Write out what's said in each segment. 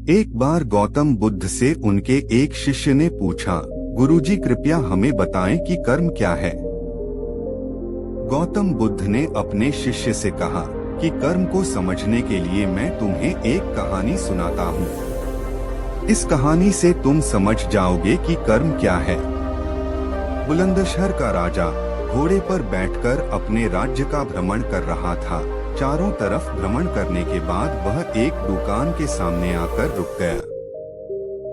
एक बार गौतम बुद्ध से उनके एक शिष्य ने पूछा, गुरुजी कृपया हमें बताएं कि कर्म क्या है। गौतम बुद्ध ने अपने शिष्य से कहा कि कर्म को समझने के लिए मैं तुम्हें एक कहानी सुनाता हूँ। इस कहानी से तुम समझ जाओगे कि कर्म क्या है। बुलंदशहर का राजा घोड़े पर बैठकर अपने राज्य का भ्रमण कर रहा था। चारों तरफ भ्रमण करने के बाद वह एक दुकान के सामने आकर रुक गया।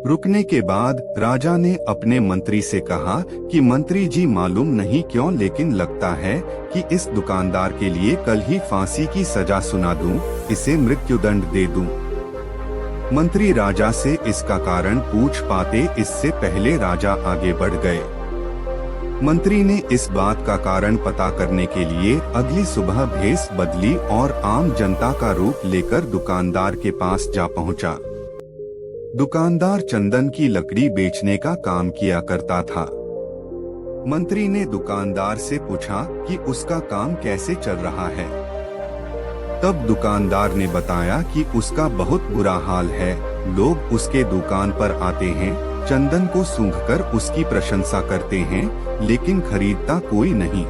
रुकने के बाद राजा ने अपने मंत्री से कहा कि मंत्री जी मालूम नहीं क्यों लेकिन लगता है कि इस दुकानदार के लिए कल ही फांसी की सजा सुना दूं, इसे मृत्युदंड दे दूं। मंत्री राजा से इसका कारण पूछ पाते इससे पहले राजा आगे बढ़ गए। मंत्री ने इस बात का कारण पता करने के लिए अगली सुबह भेष बदली और आम जनता का रूप लेकर दुकानदार के पास जा पहुंचा। दुकानदार चंदन की लकड़ी बेचने का काम किया करता था। मंत्री ने दुकानदार से पूछा कि उसका काम कैसे चल रहा है। तब दुकानदार ने बताया कि उसका बहुत बुरा हाल है। लोग उसके दुकान पर आते हैं, चंदन को सूंघकर उसकी प्रशंसा करते हैं, लेकिन खरीदता कोई नहीं।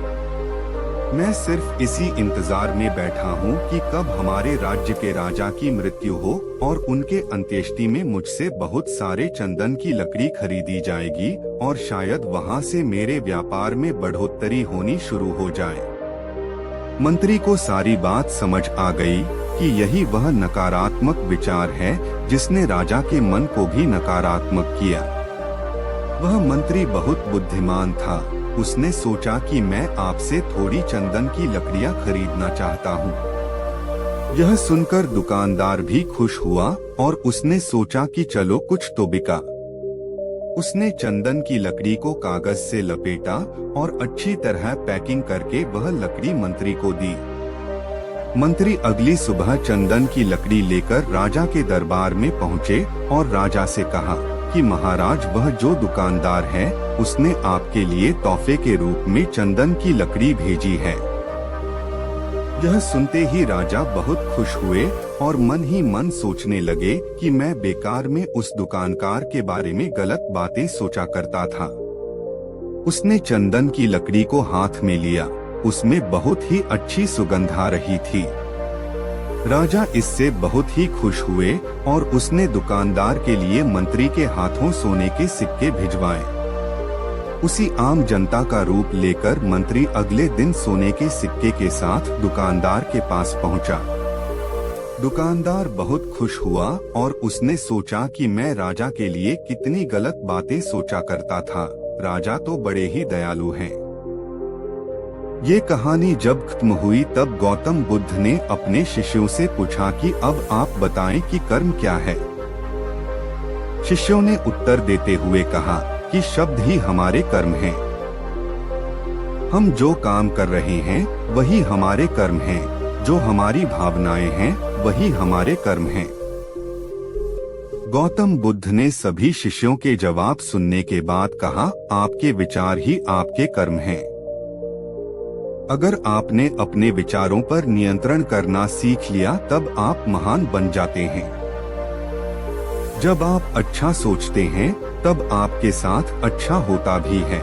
मैं सिर्फ इसी इंतजार में बैठा हूँ कि कब हमारे राज्य के राजा की मृत्यु हो और उनके अंत्येष्टि में मुझसे बहुत सारे चंदन की लकड़ी खरीदी जाएगी और शायद वहाँ से मेरे व्यापार में बढ़ोतरी होनी शुरू हो जाए। मंत्री को सारी बात समझ आ गई कि यही वह नकारात्मक विचार है जिसने राजा के मन को भी नकारात्मक किया। वह मंत्री बहुत बुद्धिमान था। उसने सोचा कि मैं आपसे थोड़ी चंदन की लकड़ियां खरीदना चाहता हूँ। यह सुनकर दुकानदार भी खुश हुआ और उसने सोचा कि चलो कुछ तो बिका। उसने चंदन की लकड़ी को कागज से लपेटा और अच्छी तरह पैकिंग करके वह लकड़ी मंत्री को दी। मंत्री अगली सुबह चंदन की लकड़ी लेकर राजा के दरबार में पहुँचे और राजा से कहा कि महाराज वह जो दुकानदार है उसने आपके लिए तोहफे के रूप में चंदन की लकड़ी भेजी है। यह सुनते ही राजा बहुत खुश हुए और मन ही मन सोचने लगे कि मैं बेकार में उस दुकानदार के बारे में गलत बातें सोचा करता था। उसने चंदन की लकड़ी को हाथ में लिया। उसमें बहुत ही अच्छी सुगंध आ रही थी। राजा इससे बहुत ही खुश हुए और उसने दुकानदार के लिए मंत्री के हाथों सोने के सिक्के भिजवाए। उसी आम जनता का रूप लेकर मंत्री अगले दिन सोने के सिक्के के साथ दुकानदार के पास पहुंचा। दुकानदार बहुत खुश हुआ और उसने सोचा कि मैं राजा के लिए कितनी गलत बातें सोचा करता था। राजा तो बड़े ही दयालु हैं। ये कहानी जब खत्म हुई तब गौतम बुद्ध ने अपने शिष्यों से पूछा कि अब आप बताएं कि कर्म क्या है। शिष्यों ने उत्तर देते हुए कहा कि शब्द ही हमारे कर्म हैं। हम जो काम कर रहे हैं वही हमारे कर्म हैं। जो हमारी भावनाएं हैं वही हमारे कर्म हैं। गौतम बुद्ध ने सभी शिष्यों के जवाब सुनने के बाद कहा, आपके विचार ही आपके कर्म हैं। अगर आपने अपने विचारों पर नियंत्रण करना सीख लिया तब आप महान बन जाते हैं। जब आप अच्छा सोचते हैं तब आपके साथ अच्छा होता भी है।